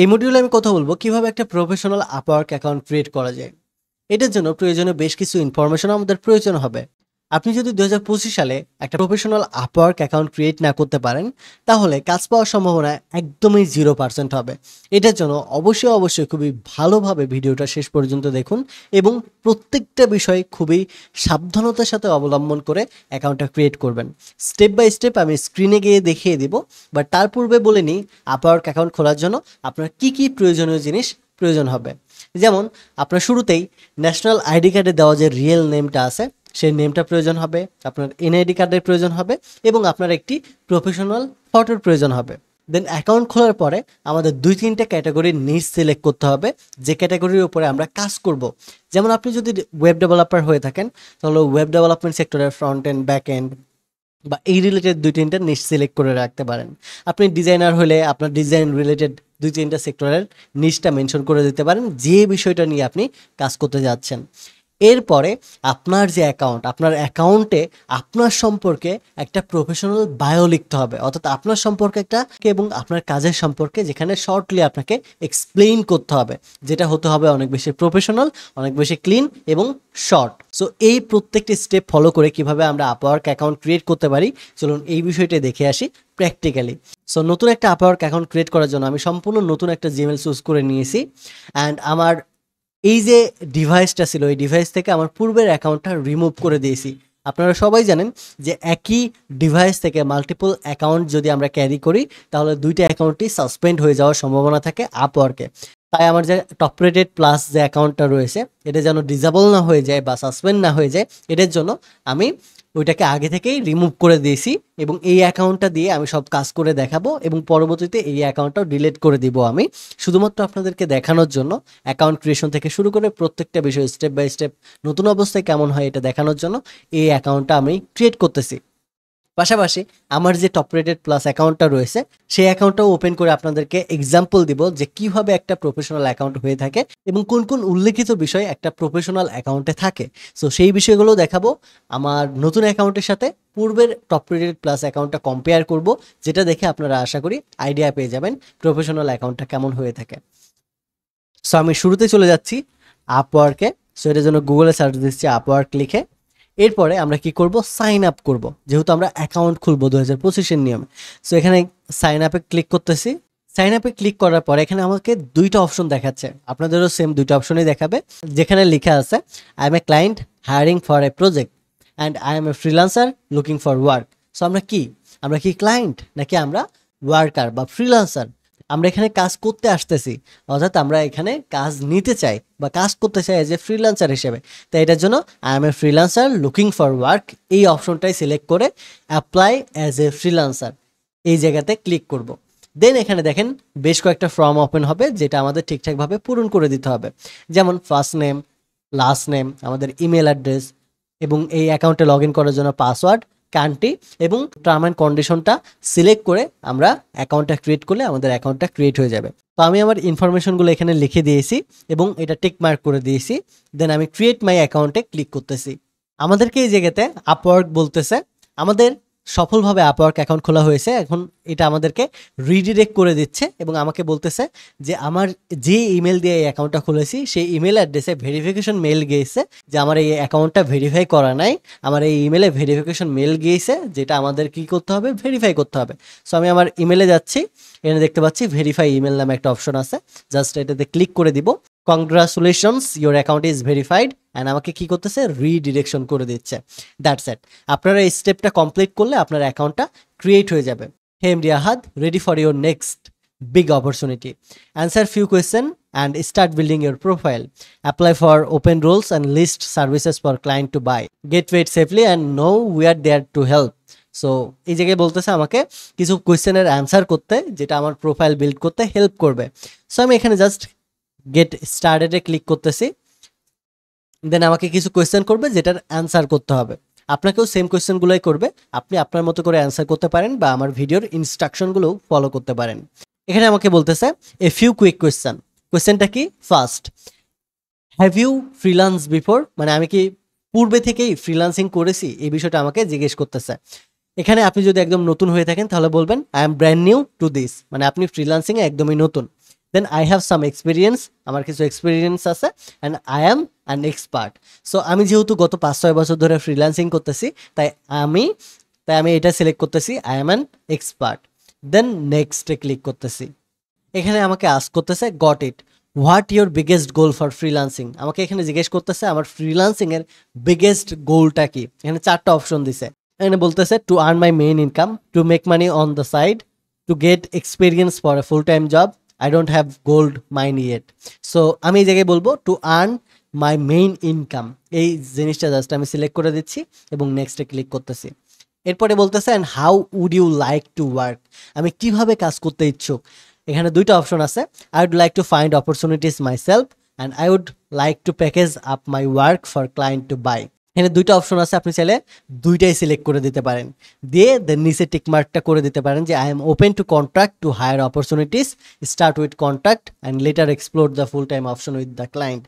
এই মডিউলে আমি কথা বলবো কিভাবে একটা প্রফেশনাল আপওয়ার্ক অ্যাকাউন্ট ক্রিয়েট করা যায়। এটার জন্য প্রয়োজনীয় বেশ কিছু ইনফরমেশন আমাদের প্রয়োজন হবে। আপনি যদি 2025 সালে একটা প্রফেশনাল আপওয়ার্ক অ্যাকাউন্ট ক্রিয়েট না করতে পারেন, তাহলে কাজ পাওয়ার সম্ভাবনা একদমই 0% হবে। এটার জন্য অবশ্যই খুবই ভালোভাবে ভিডিওটা শেষ পর্যন্ত দেখুন এবং প্রত্যেকটা বিষয় খুবই সাবধানতার সাথে অবলম্বন করে অ্যাকাউন্টটা ক্রিয়েট করবেন। স্টেপ বাই স্টেপ আমি স্ক্রিনে গিয়ে দেখিয়ে দিব, বাট তার পূর্বে বলে নিই আপওয়ার্ক অ্যাকাউন্ট খোলার জন্য আপনার কি প্রয়োজনীয় জিনিস প্রয়োজন হবে। যেমন আপনার শুরুতেই ন্যাশনাল আইডি কার্ডে দেওয়া যে রিয়েল নেমটা আছে সেই নেমটা প্রয়োজন হবে, আপনার এনআইডি কার্ডের প্রয়োজন হবে এবং আপনার একটি প্রফেশনাল ফটোর প্রয়োজন হবে। দেন অ্যাকাউন্ট খোলার পরে আমাদের 2-3টা ক্যাটাগরির নিচ সিলেক্ট করতে হবে, যে ক্যাটাগরির উপরে আমরা কাজ করব। যেমন আপনি যদি ওয়েব ডেভেলপার হয়ে থাকেন তাহলে ওয়েব ডেভেলপমেন্ট সেক্টরের ফ্রন্ট এন্ড ব্যাক এন্ড বা এই রিলেটেড 2-3টা নিশ সিলেক্ট করে রাখতে পারেন। আপনি ডিজাইনার হলে আপনার ডিজাইন রিলেটেড 2-3টা সেক্টরের নিশটা মেনশন করে দিতে পারেন, যে বিষয়টা নিয়ে আপনি কাজ করতে যাচ্ছেন। এরপরে আপনার যে অ্যাকাউন্ট, আপনার অ্যাকাউন্টে আপনার সম্পর্কে একটা প্রফেশনাল বায়ো লিখতে হবে, অর্থাৎ আপনার সম্পর্কে একটা এবং আপনার কাজের সম্পর্কে যেখানে শর্টলি আপনাকে এক্সপ্লেইন করতে হবে, যেটা হতে হবে অনেক বেশি প্রফেশনাল, অনেক বেশি ক্লিন এবং শর্ট। সো এই প্রত্যেকটি স্টেপ ফলো করে কিভাবে আমরা আপওয়ার্ক অ্যাকাউন্ট ক্রিয়েট করতে পারি, চলুন এই বিষয়টা দেখে আসি প্র্যাকটিক্যালি। সো নতুন একটা আপওয়ার্ক অ্যাকাউন্ট ক্রিয়েট করার জন্য আমি সম্পূর্ণ নতুন একটা জিমেল চুজ করে নিয়েছি অ্যান্ড আমার এই যে ডিভাইসটা ছিল এই ডিভাইস থেকে আমার পূর্বের অ্যাকাউন্টটা রিমুভ করে দিয়েছি। আপনারা সবাই জানেন যে একই ডিভাইস থেকে মাল্টিপল অ্যাকাউন্ট যদি আমরা ক্যারি করি তাহলে দুইটা অ্যাকাউন্টই সাসপেন্ড হয়ে যাওয়ার সম্ভাবনা থাকে আপওয়ার্কে। তাই আমার যে টপ রেটেড প্লাস যে অ্যাকাউন্টটা রয়েছে এটা যেন ডিসেবল না হয়ে যায় বা সাসপেন্ড না হয়ে যায়, এটার জন্য আমি ওইটাকে আগে থেকেই রিমুভ করে দিয়েছি এবং এই অ্যাকাউন্টটা দিয়ে আমি সব কাজ করে দেখাবো এবং পরবর্তীতে এই অ্যাকাউন্টটাও ডিলিট করে দিব আমি, শুধুমাত্র আপনাদেরকে দেখানোর জন্য। অ্যাকাউন্ট ক্রিয়েশন থেকে শুরু করে প্রত্যেকটা বিষয় স্টেপ বাই স্টেপ নতুন অবস্থায় কেমন হয় এটা দেখানোর জন্য এই অ্যাকাউন্টটা আমি ক্রিয়েট করতেছি। পাশাপাশি আমার যে টপ রেটেড প্লাস অ্যাকাউন্টটা রয়েছে সেই অ্যাকাউন্টটাও ওপেন করে আপনাদেরকে এক্সাম্পল দিব যে কিভাবে একটা প্রফেশনাল অ্যাকাউন্ট হয়ে থাকে এবং কোন কোন উল্লেখিত বিষয় একটা প্রফেশনাল অ্যাকাউন্টে থাকে। সো সেই বিষয়গুলো দেখাবো আমার নতুন অ্যাকাউন্টের সাথে পূর্বের টপ রেটেড প্লাস অ্যাকাউন্টটা কম্পেয়ার করব, যেটা দেখে আপনারা আশা করি আইডিয়া পেয়ে যাবেন প্রফেশনাল অ্যাকাউন্টটা কেমন হয়ে থাকে। সো আমি শুরুতে চলে যাচ্ছি আপওয়ার্কে। সো এটার জন্য গুগলে সার্চ দিচ্ছি আপওয়ার্ক লিখে। এরপরে আমরা কি করব, সাইন আপ করব, যেহেতু আমরা অ্যাকাউন্ট খুলবো 2025-এর নিয়মে। সো এখানে সাইন আপে ক্লিক করতেছি। সাইন আপে ক্লিক করার পর এখানে আমাকে দুইটা অপশন দেখাচ্ছে, আপনাদেরও সেম দুইটা অপশনই দেখাবে, যেখানে লেখা আছে I M a client hiring for a project and I M a freelancer looking for work. So আমরা কি ক্লায়েন্ট নাকি আমরা ওয়ার্কার বা ফ্রিল্যান্সার? আমরা এখানে কাজ করতে আসতেছি, অর্থাৎ আমরা এখানে কাজ নিতে চাই বা কাজ করতে চাই এজ এ ফ্রিল্যান্সার হিসেবে। তাই এটার জন্য I M a freelancer looking for work এই অপশনটাই সিলেক্ট করে অ্যাপ্লাই অ্যাজ এ ফ্রিল্যান্সার এই জায়গাতে ক্লিক করব। দেন এখানে দেখেন বেশ কয়েকটা ফর্ম ওপেন হবে, যেটা আমাদের ঠিকঠাকভাবে পূরণ করে দিতে হবে। যেমন ফার্স্ট নেম, লাস্ট নেম, আমাদের ইমেল অ্যাড্রেস এবং এই অ্যাকাউন্টে লগ ইন করার জন্য পাসওয়ার্ড, কান্ট্রি এবং টার্ম অ্যান্ড কন্ডিশনটা সিলেক্ট করে আমরা অ্যাকাউন্টটা ক্রিয়েট করলে আমাদের অ্যাকাউন্টটা ক্রিয়েট হয়ে যাবে। তো আমি আমার ইনফরমেশনগুলো এখানে লিখে দিয়েছি এবং এটা টিক মার্ক করে দিয়েছি। দেন আমি ক্রিয়েট মাই অ্যাকাউন্টে ক্লিক করতেছি। আমাদেরকে এই জায়গাতে আপওয়ার্ক বলতেছে আমাদের সফলভাবে আপওয়ার্ক অ্যাকাউন্ট খোলা হয়েছে। এখন এটা আমাদেরকে রিডিরেক্ট করে দিচ্ছে এবং আমাকে বলতেছে যে আমার যে ইমেল দিয়ে এই অ্যাকাউন্টটা খুলেছি সেই ইমেল অ্যাড্রেসে ভেরিফিকেশন মেল গিয়েছে, যে আমার এই অ্যাকাউন্টটা ভেরিফাই করা নাই, আমার এই ইমেলে ভেরিফিকেশন মেল গিয়েছে, যেটা আমাদের কি করতে হবে, ভেরিফাই করতে হবে। সো আমি আমার ইমেলে যাচ্ছি, এখানে দেখতে পাচ্ছি ভেরিফাই ইমেল নামে একটা অপশন আছে, জাস্ট এটাতে ক্লিক করে দিব। Congratulations your account is verified and আমাকে কি করতেছে, রিডিরেকশন করে দিচ্ছে। That's it. আপনারা এই স্টেপটা কমপ্লিট করলে আপনার অ্যাকাউন্টটা ক্রিয়েট হয়ে যাবে। Hey MD Ahad, ready for your next big opportunity. Answer few questions and start building your profile. Apply for open roles and list services for client to buy. Get paid safely and know we are there to help. So এই জায়গায় বলতেছে আমাকে কিছু কোয়েশ্চেনের answer করতে, যেটা আমার profile build করতে help করবে। সো আমি এখানে জাস্ট গেট স্টার্টেডে ক্লিক করতেছি। দেন আমাকে কিছু কোয়েশ্চেন করবে যেটার অ্যান্সার করতে হবে। আপনাকেও সেম কোয়েশ্চেনগুলোই করবে, আপনি আপনার মতো করে অ্যান্সার করতে পারেন বা আমার ভিডিওর ইনস্ট্রাকশনগুলোও ফলো করতে পারেন। এখানে আমাকে বলতেছে এ ফিউ কুইক কোয়েশ্চেন। কোয়েশ্চেনটা কি, first have you freelance before, মানে আমি কি পূর্বে থেকেই ফ্রিল্যান্সিং করেছি, এই বিষয়টা আমাকে জিজ্ঞেস করতেছে। এখানে আপনি যদি একদম নতুন হয়ে থাকেন তাহলে বলবেন I am brand new to this, মানে আপনি ফ্রিল্যান্সিংয়ে একদমই নতুন। Then I have some experience, আমার কিছু এক্সপিরিয়েন্স আছে, and I am an expert. So আমি যেহেতু গত 5-6 বছর ধরে ফ্রিল্যান্সিং করতেছি, তাই আমি এটা সিলেক্ট করতেছি, আই অ্যাম অ্যান এক্সপার্ট। দেন নেক্সটে ক্লিক করতেছি। এখানে আমাকে আস্ক করতেছে got it, what your biggest goal for freelancing. আমাকে এখানে জিজ্ঞেস করতেছে আমার ফ্রিল্যান্সিং এর বিগেস্ট গোলটা কি। এখানে 4টা অপশন দিছে। এখানে বলতেছে to earn my main income, to make money on the side, to get experience for a full time job, I don't have gold mine yet. So আমি এই জায়গায় বলবো to earn my main income, এই জিনিসটা just আমি select করে দিচ্ছি এবং নেক্সটে ক্লিক করতেছি। এরপরে বলতেছে and how would you like to work, আমি কিভাবে কাজ করতে ইচ্ছুক। এখানে 2টা অপশন আছে, I would like to find opportunities myself and I would like to package up my work for client to buy. এখানে 2টা অপশন আছে, আপনি চাইলে 2টাই সিলেক্ট করে দিতে পারেন, দিয়ে দেন নিচে টিকমার্কটা করে দিতে পারেন যে I am open to contract to hire opportunities, start with contract and later explore the full time option with the client.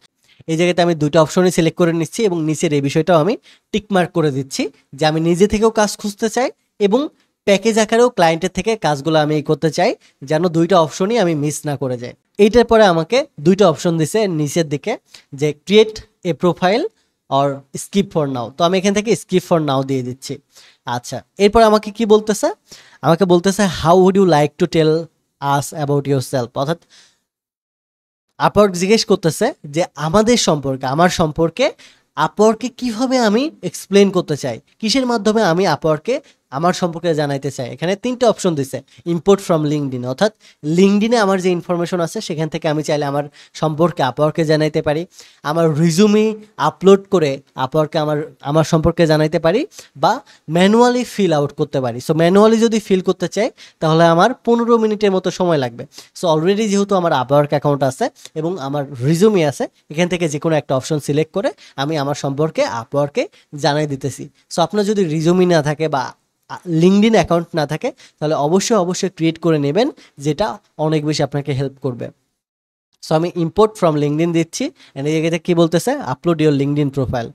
এই জায়গাতে আমি 2টা অপশনই সিলেক্ট করে নিচ্ছি এবং নিচের এই বিষয়টাও আমি টিকমার্ক করে দিচ্ছি যে আমি নিজে থেকেও কাজ খুঁজতে চাই এবং প্যাকেজ আকারেও ক্লায়েন্টের থেকে কাজগুলো আমি করতে চাই, যেন 2টা অপশনই আমি মিস না করে যাই। এইটার পরে আমাকে 2টা অপশন দিছে নিচের দিকে যে create a profile or skip for now, তো আমি এখান থেকে স্কিপ ফর নাও দিয়ে দিচ্ছি। আচ্ছা, এরপর আমাকে কি বলতেছে, আমাকে বলতেছে how would you like to tell us about yourself, অর্থাৎ আপওয়ার্ক জিজ্ঞেস করতেছে যে আমাদের সম্পর্কে, আমার সম্পর্কে আপওয়ার্কে কিভাবে আমি এক্সপ্লেন করতে চাই, কিসের মাধ্যমে আমি আপওয়ার্কে আমার সম্পর্কে জানাইতে চাই। এখানে 3টে অপশন দিছে, ইম্পোর্ট ফ্রম লিঙ্কডিন, অর্থাৎ লিঙ্কডিনে আমার যে ইনফরমেশন আছে সেখান থেকে আমি চাইলে আমার সম্পর্কে আপওয়ার্কে জানাইতে পারি, আমার রিজুমি আপলোড করে আপওয়ার্কে আমার সম্পর্কে জানাইতে পারি, বা ম্যানুয়ালি ফিল আউট করতে পারি। সো ম্যানুয়ালি যদি ফিল করতে চাই তাহলে আমার 15 মিনিটের মতো সময় লাগবে। সো অলরেডি যেহেতু আমার আপওয়ার্ক অ্যাকাউন্ট আছে এবং আমার রিজুমি আছে, এখান থেকে যে কোনো একটা অপশন সিলেক্ট করে আমি আমার সম্পর্কে আপওয়ার্কে জানাই দিতেছি। সো আপনার যদি রিজুমি না থাকে বা লিঙ্কডিন অ্যাকাউন্ট না থাকে তাহলে অবশ্যই ক্রিয়েট করে নেবেন, যেটা অনেক বেশি আপনাকে হেল্প করবে। সো আমি ইম্পোর্ট ফ্রম লিঙ্কডিন দিচ্ছি, এন্ড এই জায়গা থেকে কি বলতেছে আপলোড ইউর লিঙ্কডিন প্রোফাইল।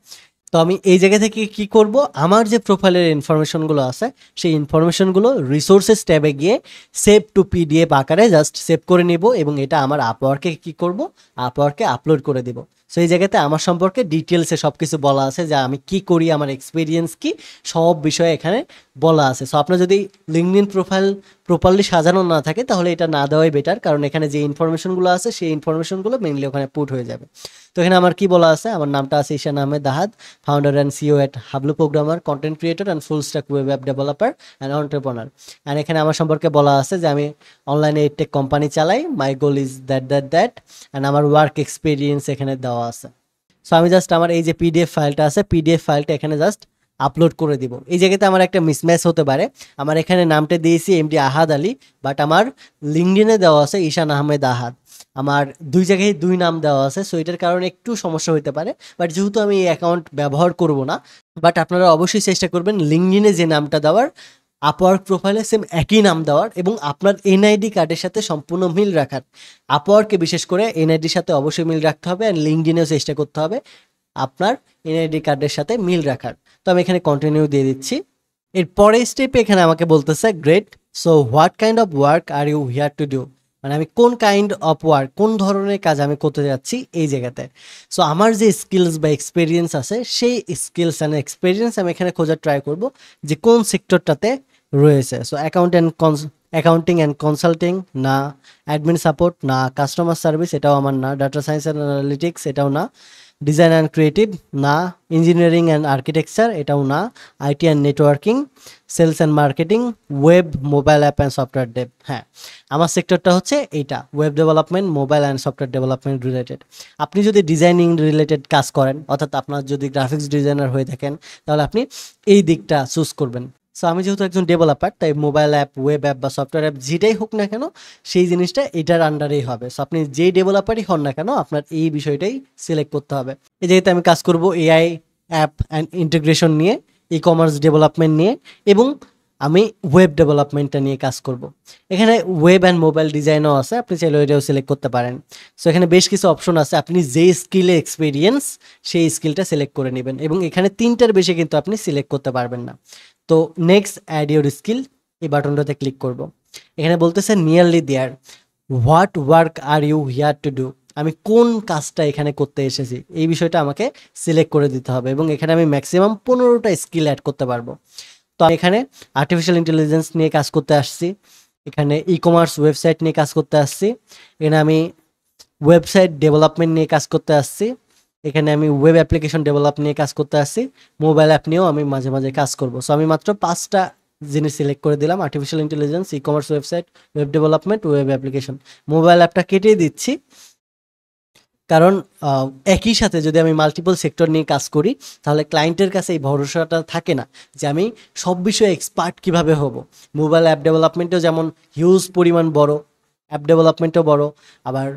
তো আমি এই জায়গা থেকে কি করব, আমার যে প্রোফাইলের ইনফরমেশনগুলো আছে সেই ইনফরমেশনগুলো রিসোর্সেস ট্যাবে গিয়ে সেভ টু পিডিএফ আকারে জাস্ট সেভ করে নিব এবং এটা আমার আপওয়ার্কে কি করব, আপওয়ার্কে আপলোড করে দিব। সো এই জায়গাতে আমার সম্পর্কে ডিটেলসে সব কিছু বলা আছে, যে আমি কি করি, আমার এক্সপিরিয়েন্স কি, সব বিষয়ে এখানে বলা আছে। সো আপনার যদি লিঙ্কডিন প্রোফাইল প্রপারলি সাজানো না থাকে তাহলে এটা না দেওয়াই বেটার, কারণ এখানে যে ইনফরমেশনগুলো আছে সেই ইনফরমেশনগুলো মেইনলি ওখানে পুট হয়ে যাবে। তো এখানে আমার কি বলা আছে, আমার নামটা আছে Ishan Ahmed Dahad, founder and CEO at Hablu programmer, content creator and full stack web app developer and entrepreneur. And এখানে আমার সম্পর্কে বলা আছে যে আমি অনলাইনে এডটেক কোম্পানি চালাই, মাই গোল ইজ দ্যাট অ্যান্ড আমার ওয়ার্ক এক্সপিরিয়েন্স এখানে দেওয়া আছে। সো আমি জাস্ট আমার এই যে পিডিএফ ফাইলটা আছে, পিডিএফ ফাইলটা এখানে জাস্ট আপলোড করে দিব। এই জায়গাতে আমার একটা মিসম্যাচ হতে পারে, আমার এখানে নামটা দিয়েছি এমডি আহাদ আলী, বাট আমার লিঙ্কডিনে দেওয়া আছে ঈশান আহমেদ আহাদ, আমার 2 জায়গায় 2 নাম দেওয়া আছে। সো এটার কারণে একটু সমস্যা হতে পারে, বাট যেহেতু আমি এই অ্যাকাউন্ট ব্যবহার করব না, বাট আপনারা অবশ্যই চেষ্টা করবেন লিঙ্কডিনে যে নামটা দেওয়ার আপওয়ার্ক প্রোফাইলে সেম একই নাম দেওয়ার এবং আপনার এনআইডি কার্ডের সাথে সম্পূর্ণ মিল রাখার। আপওয়ার্কে বিশেষ করে এনআইডির সাথে অবশ্যই মিল রাখতে হবে, অ্যান্ড লিঙ্কডিনেও চেষ্টা করতে হবে আপনার এনআইডি কার্ডের সাথে মিল রাখার। তো আমি এখানে কন্টিনিউ দিয়ে দিচ্ছি। এর পরের স্টেপে এখানে আমাকে বলতেছে great, so what kind of work are you here to do, মানে আমি কোন কাইন্ড অফ ওয়ার্ক, কোন ধরনের কাজ আমি করতে যাচ্ছি এই জায়গাতে। সো আমার যে স্কিলস বা এক্সপিরিয়েন্স আছে সেই স্কিলস অ্যান্ড এক্সপিরিয়েন্স আমি এখানে খোঁজার ট্রাই করব যে কোন সেক্টরটাতে রয়েছে। সো অ্যাকাউন্টিং অ্যান্ড কনসাল্টিং না, অ্যাডমিন সাপোর্ট না, কাস্টমার সার্ভিস এটাও আমার না, ডাটা সায়েন্স অ্যান্ড অ্যানালিটিক্স এটাও না, ডিজাইন অ্যান্ড ক্রিয়েটিভ না, ইঞ্জিনিয়ারিং অ্যান্ড আর্কিটেকচার এটাও না, IT and networking, sales and marketing, web, mobile app and software dev. হ্যাঁ, আমার সেক্টরটা হচ্ছে এইটা, web development, mobile and software development related. আপনি যদি ডিজাইনিং রিলেটেড কাজ করেন, অর্থাৎ আপনার যদি গ্রাফিক্স ডিজাইনার হয়ে থাকেন, তাহলে আপনি এই দিকটা চুজ করবেন। সো আমি যেহেতু একজন ডেভেলপার, তাই মোবাইল অ্যাপ, ওয়েব অ্যাপ বা সফটওয়্যার অ্যাপ যেটাই হোক না কেন সেই জিনিসটা এটার আন্ডারেই হবে। সো আপনি যেই ডেভেলপারই হন না কেন আপনার এই বিষয়টাই সিলেক্ট করতে হবে। এই যেহেতু আমি কাজ করব এআই অ্যাপ অ্যান্ড ইন্টিগ্রেশন নিয়ে, ই কমার্স ডেভেলপমেন্ট নিয়ে এবং আমি ওয়েব ডেভেলপমেন্টটা নিয়ে কাজ করব। এখানে ওয়েব অ্যান্ড মোবাইল ডিজাইনও আছে, আপনি চাইলে ওইটাও সিলেক্ট করতে পারেন। সো এখানে বেশ কিছু অপশন আছে, আপনি যে স্কিলে এক্সপিরিয়েন্স সেই স্কিলটা সিলেক্ট করে নেবেন এবং এখানে 3টার বেশি কিন্তু আপনি সিলেক্ট করতে পারবেন না। তো নেক্সট অ্যাড ইউর স্কিল এই বাটনটাতে ক্লিক করব। এখানে বলতেছে nearly there, what work are you here to do, আমি কোন কাজটা এখানে করতে এসেছি, এই বিষয়টা আমাকে সিলেক্ট করে দিতে হবে। এবং এখানে আমি ম্যাক্সিমাম 15টা স্কিল অ্যাড করতে পারবো। তো আমি এখানে আর্টিফিশিয়াল ইন্টেলিজেন্স নিয়ে কাজ করতে আসছি, এখানে ই কমার্স ওয়েবসাইট নিয়ে কাজ করতে আসছি, এখানে আমি ওয়েবসাইট ডেভেলপমেন্ট নিয়ে কাজ করতে আসছি, এখানে আমি ওয়েব অ্যাপ্লিকেশন ডেভেলপ নিয়ে কাজ করতে আসছি, মোবাইল অ্যাপ নিয়েও আমি মাঝে মাঝে কাজ করব। সো আমি মাত্র 5টা জিনিস সিলেক্ট করে দিলাম, artificial intelligence, e commerce website, web development, web application. Mobile অ্যাপটা কেটে দিচ্ছি, কারণ একই সাথে যদি আমি মাল্টিপল সেক্টর নিয়ে কাজ করি তাহলে ক্লায়েন্টের কাছে এই ভরসাটা থাকে না যে আমি সব বিষয়ে এক্সপার্ট কিভাবে হব। মোবাইল অ্যাপ ডেভেলপমেন্টও যেমন হিউজ পরিমাণ বড়, অ্যাপ ডেভেলপমেন্টও বড়, আবার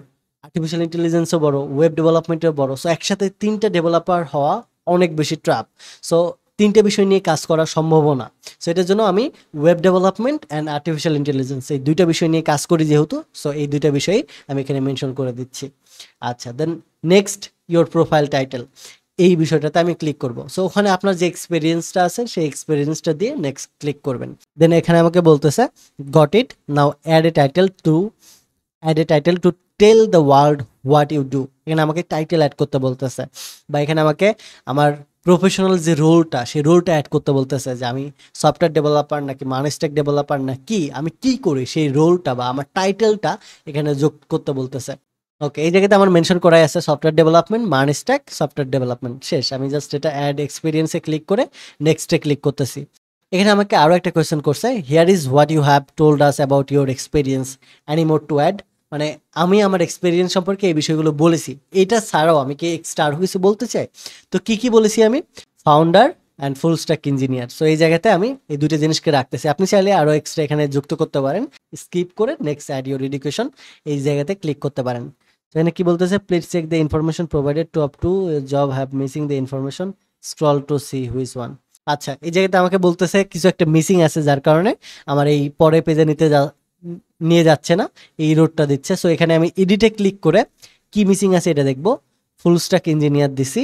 আর্টিফিশিয়াল ইন্টেলিজেন্সও বড়, ওয়েব ডেভেলপমেন্টও বড়। সো একসাথে 3টা ডেভেলপার হওয়া অনেক বেশি ট্রাপ। সো 3টে বিষয় নিয়ে কাজ করা সম্ভব না। সো এটার জন্য আমি web development and artificial intelligence এই 2টা বিষয় নিয়ে কাজ করি যেহেতু, সো এই 2টা বিষয়ই আমি এখানে মেনশন করে দিচ্ছি। আচ্ছা, then next your profile title, এই বিষয়টাতে আমি ক্লিক করব। সো ওখানে আপনার যে এক্সপিরিয়েন্সটা আছে সেই এক্সপিরিয়েন্সটা দিয়ে নেক্সট ক্লিক করবেন। দেন এখানে আমাকে বলতেছে got it, now add a title to tell the world what you do. এখানে আমাকে টাইটেল অ্যাড করতে বলতেছে, বা এখানে আমাকে আমার প্রফেশনাল যে রোলটা সেই রোলটা অ্যাড করতে বলতেছে, যে আমি সফটওয়্যার ডেভেলপার নাকি মানস্টেক ডেভেলপার না কি, আমি কি করি সেই রোলটা বা আমার টাইটেলটা এখানে যোগ করতে বলতেছে। ওকে, এই জায়গাতে আমার মেনশন করাই আছে সফটওয়্যার ডেভেলপমেন্ট, মানস্টেক, সফটওয়্যার ডেভেলপমেন্ট, শেষ। আমি জাস্ট এটা অ্যাড এক্সপিরিয়েন্সে ক্লিক করে নেক্সটে ক্লিক করতেছি। এখানে আমাকে আরও একটা কোয়েশ্চেন করছে, here is what you have told us about your experience, any more to add. মানে আমি আমার এক্সপিরিয়েন্স সম্পর্কে এই বিষয়গুলো বলেছি, এটা ছাড়াও আমি কি এক্সট্রা আরও কিছু বলতে চাই। তো কি কি বলেছি আমি, founder and full stack engineer. So এই জায়গাতে আমি এই 2টা জিনিসকে রাখতেছি। আপনি চাইলে আরও এক্সট্রা এখানে যুক্ত করতে পারেন, স্কিপ করে নেক্সট অ্যাড ইউর এডুকেশন এই জায়গাতে ক্লিক করতে পারেন। এখানে কি বলতেছে, please check the information provided to up to job have missing the information, scroll to see which one. আচ্ছা, এই জায়গাতে আমাকে বলতেছে কিছু একটা মিসিং আছে যার কারণে আমার এই পরে পেজে নিয়ে যাচ্ছে না, এই রোডটা দিচ্ছে। সো এখানে আমি এডিটে ক্লিক করে কি মিসিং আছে এটা দেখব। ফুল স্ট্যাক ইঞ্জিনিয়ার দিছি,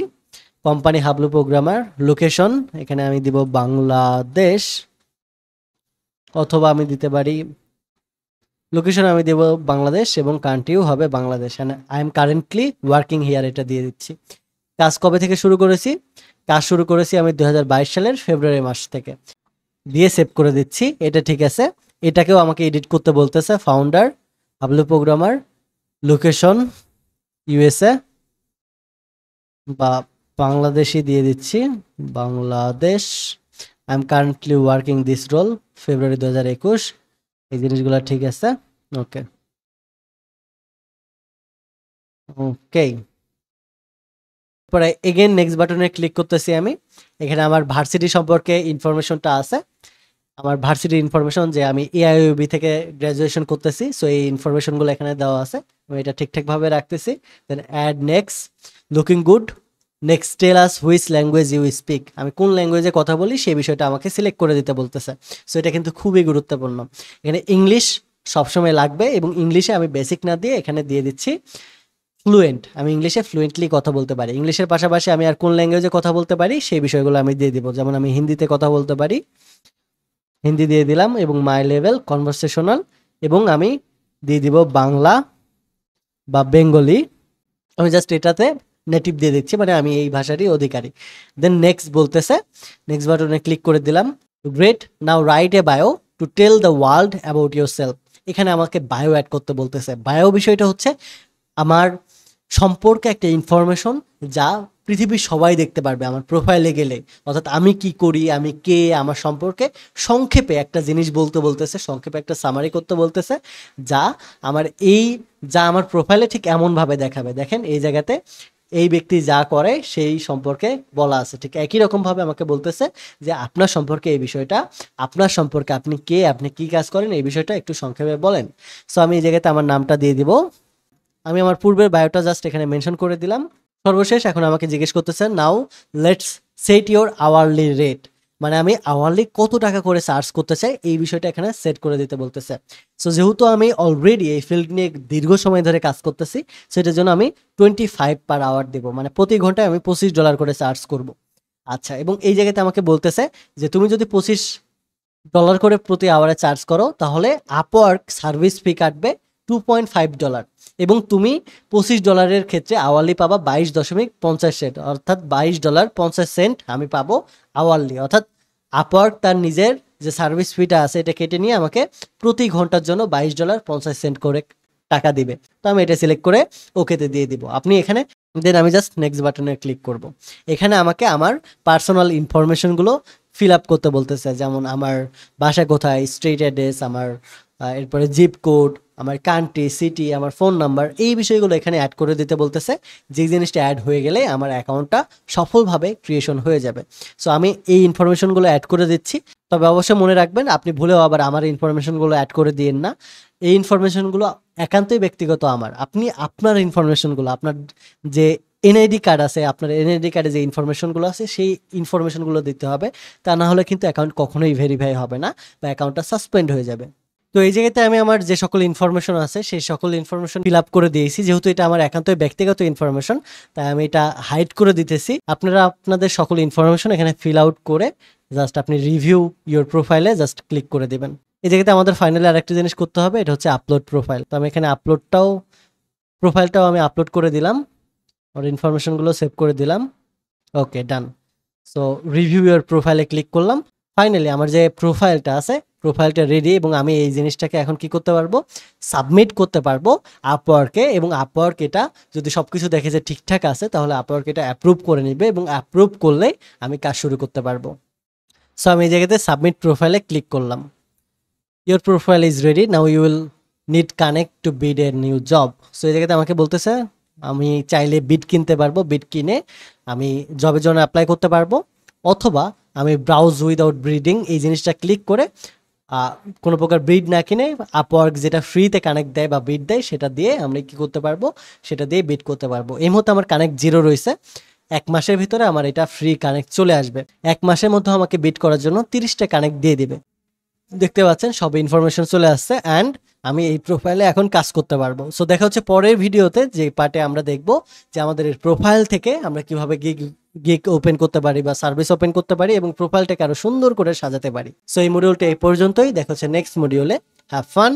কোম্পানি হাবলু প্রোগ্রামার, লোকেশন এখানে আমি দিব বাংলাদেশ, অথবা আমি দিতে পারি লোকেশন আমি দেব বাংলাদেশ এবং কান্ট্রিও হবে Bangladesh. I am currently working here, এটা দিয়ে দিচ্ছি। কাজ কবে থেকে শুরু করেছি, কাজ শুরু করেছি আমি 2022 সালের ফেব্রুয়ারি মাস থেকে, দিয়ে সেভ করে দিচ্ছি। এটা ঠিক আছে, এটাকেও আমাকে এডিট করতে বলতেছে, founder Hablu programmer, location USA বা বাংলাদেশই দিয়ে দিচ্ছি, Bangladesh. I am currently working this role, February 2021। এই জিনিসগুলো ঠিক আছে। ওকে ওকে, পরে এগেন নেক্সট বাটনে ক্লিক করতেছি আমি। এখানে আমার ভার্সিটি সম্পর্কে ইনফরমেশনটা আছে, আমার ভার্সিটি ইনফরমেশন, যে আমি এআইইউবি থেকে গ্র্যাজুয়েশন করতেছি। সো এই ইনফরমেশনগুলো এখানে দেওয়া আছে, আমি এটা ঠিকঠাকভাবে রাখতেছি। Then add next, looking good, next tell us which language you speak, আমি কোন ল্যাঙ্গুয়েজে কথা বলি সেই বিষয়টা আমাকে সিলেক্ট করে দিতে বলতেছে। সো এটা কিন্তু খুবই গুরুত্বপূর্ণ। এখানে ইংলিশ সবসময় লাগবে, এবং ইংলিশে আমি বেসিক না দিয়ে এখানে দিয়ে দিচ্ছি ফ্লুয়েন্ট, আমি ইংলিশে ফ্লুয়েন্টলি কথা বলতে পারি। ইংলিশের পাশাপাশি আমি আর কোন ল্যাঙ্গুয়েজে কথা বলতে পারি সেই বিষয়গুলো আমি দিয়ে দিব, যেমন আমি হিন্দিতে কথা বলতে পারি, হিন্দি দিয়ে দিলাম, এবং মাই লেভেল কনভারসেশনাল, এবং আমি দিয়ে দিব বাংলা বা বেঙ্গলি। আমি জাস্ট এটাতে নেটিভ দিয়ে দিচ্ছি, মানে আমি এই ভাষারই অধিকারী। দেন নেক্সট বলতেছে, নেক্সট বাটনে ক্লিক করে দিলাম। Great, now write a bio to tell the world about yourself. এখানে আমাকে বায়ো অ্যাড করতে বলতেছে। বায়ো বিষয়টা হচ্ছে আমার সম্পর্কে একটা ইনফরমেশন যা পৃথিবীর সবাই দেখতে পারবে আমার প্রোফাইলে গেলে, অর্থাৎ আমি কি করি, আমি কে, আমার সম্পর্কে সংক্ষেপে একটা জিনিস বলতে বলতেছে, সংক্ষেপে একটা সামারি করতে বলতেছে, যা আমার যা আমার প্রোফাইলে ঠিক এমনভাবে দেখাবে। দেখেন এই জায়গাতে এই ব্যক্তি যা করে সেই সম্পর্কে বলা আছে, ঠিক একই রকমভাবে আমাকে বলতেছে যে আপনার সম্পর্কে এই বিষয়টা, আপনার সম্পর্কে আপনি কে, আপনি কি কাজ করেন, এই বিষয়টা একটু সংক্ষেপে বলেন। সো আমি এই জায়গাতে আমার নামটা দিয়ে দিব, আমি আমার পূর্বের বায়োটা জাস্ট এখানে মেনশন করে দিলাম। সর্বশেষ এখন আমাকে জিজ্ঞেস করতেছে, now let's set your hourly rate, মানে আমি আওয়ারলি কত টাকা করে চার্জ করতে চাই এই বিষয়টা এখানে সেট করে দিতে বলতেছে। সো যেহেতু আমি অলরেডি এই ফিল্ড নিয়ে দীর্ঘ সময় ধরে কাজ করতেছি, সেটার জন্য আমি 25 পার আওয়ার দেবো, মানে প্রতি ঘন্টায় আমি $25 করে চার্জ করব। আচ্ছা, এবং এই জায়গাতে আমাকে বলতেছে যে তুমি যদি $25 করে প্রতি আওয়ারে চার্জ করো তাহলে আপওয়ার্ক সার্ভিস ফি কাটবে $2.5 এবং তুমি $25 ক্ষেত্রে আওয়ারলি পাবা 22.50 সেন্ট, অর্থাৎ $22.50 আমি পাবো আওয়ারলি। অর্থাৎ আপওয়ার্ক তার নিজের যে সার্ভিস ফিটা আছে এটা কেটে নিয়ে আমাকে প্রতি ঘন্টার জন্য $22.50 করে টাকা দিবে। তো আমি এটা সিলেক্ট করে ওকেতে দিয়ে দিব। আপনি এখানে দেন আমি জাস্ট নেক্সট বাটনে ক্লিক করব। এখানে আমাকে আমার পার্সোনাল ইনফরমেশনগুলো ফিল আপ করতে বলতেছে, যেমন আমার বাসা কোথায়, স্ট্রিট অ্যাড্রেস, আমার এরপরে জিপ কোড, আমার কান্ট্রি, সিটি, আমার ফোন নাম্বার, এই বিষয়গুলো এখানে অ্যাড করে দিতে বলতেছে। যে জিনিসটা অ্যাড হয়ে গেলে আমার অ্যাকাউন্টটা সফলভাবে ক্রিয়েশন হয়ে যাবে। সো আমি এই ইনফরমেশনগুলো অ্যাড করে দিচ্ছি। তবে অবশ্যই মনে রাখবেন আপনি ভুলেও আবার আমার ইনফরমেশনগুলো অ্যাড করে দিয়েন না। এই ইনফরমেশনগুলো একান্তই ব্যক্তিগত আমার। আপনি আপনার ইনফরমেশনগুলো, আপনার যে এনআইডি কার্ড আছে, আপনার এনআইডি কার্ডে যে ইনফরমেশনগুলো আছে সেই ইনফরমেশনগুলো দিতে হবে। তা না হলে কিন্তু অ্যাকাউন্ট কখনোই ভেরিফাই হবে না বা অ্যাকাউন্টটা সাসপেন্ড হয়ে যাবে। তো এই জায়গাতে আমি আমার যে সকল ইনফরমেশন আছে সেই সকল ইনফরমেশন ফিল আপ করে দিয়েছি। যেহেতু এটা আমার একান্তই ব্যক্তিগত ইনফরমেশন, তাই আমি এটা হাইড করে দিতেছি। আপনারা আপনাদের সকল ইনফরমেশন এখানে ফিল আউট করে জাস্ট আপনি রিভিউ ইওর প্রোফাইলে জাস্ট ক্লিক করে দিবেন। এই জায়গাতে আমাদের ফাইনালি আরেকটা জিনিস করতে হবে, এটা হচ্ছে আপলোড প্রোফাইল। তো আমি এখানে প্রোফাইলটাও আমি আপলোড করে দিলাম, ওর ইনফরমেশনগুলো সেভ করে দিলাম। ওকে, ডান। সো রিভিউ ইওর প্রোফাইলে ক্লিক করলাম। ফাইনালি আমার যে প্রোফাইলটা আছে প্রোফাইলটা রেডি, এবং আমি এই জিনিসটাকে এখন কি করতে পারবো, সাবমিট করতে পারবো আপওয়ার্কে। এবং আপওয়ার্ক এটা যদি সব কিছু দেখে যে ঠিকঠাক আছে তাহলে আপওয়ার্ক এটা অ্যাপ্রুভ করে নেবে, এবং অ্যাপ্রুভ করলেই আমি কাজ শুরু করতে পারবো। সো আমি এই জায়গাতে সাবমিট প্রোফাইলে ক্লিক করলাম। Your profile is ready, now you will need connect to bid a new job. So এই জায়গাতে আমাকে বলতেছে আমি চাইলে বিড কিনতে পারবো, বিড কিনে আমি জবের জন্য অ্যাপ্লাই করতে পারবো, অথবা আমি ব্রাউজ উইদাউট ব্রিডিং এই জিনিসটা ক্লিক করে কোনো প্রকার ব্রিড না কিনে আপওয়ার্ক যেটা ফ্রিতে কানেক্ট দেয় বা বিড দেয় সেটা দিয়ে আমরা কি করতে পারবো, সেটা দিয়ে বিড করতে পারবো। এই মুহূর্তে আমার কানেক্ট 0 রয়েছে। 1 মাসের ভিতরে আমার এটা ফ্রি কানেক্ট চলে আসবে। 1 মাসের মধ্যে আমাকে বিড করার জন্য 30টা কানেক্ট দিয়ে দিবে। দেখতে পাচ্ছেন সব ইনফরমেশন চলে আসছে, অ্যান্ড আমি এই প্রোফাইলে এখন কাজ করতে পারবো। সো দেখা হচ্ছে পরের ভিডিওতে, যে পার্টে আমরা দেখব যে আমাদের এই প্রোফাইল থেকে আমরা কিভাবে গিগ ওপেন করতে পারি বা সার্ভিস ওপেন করতে পারি এবং প্রোফাইলটাকে আরো সুন্দর করে সাজাতে পারি। সো এই মডিউলটা এই পর্যন্তই, দেখা হচ্ছে নেক্সট মডিউলে। Have fun.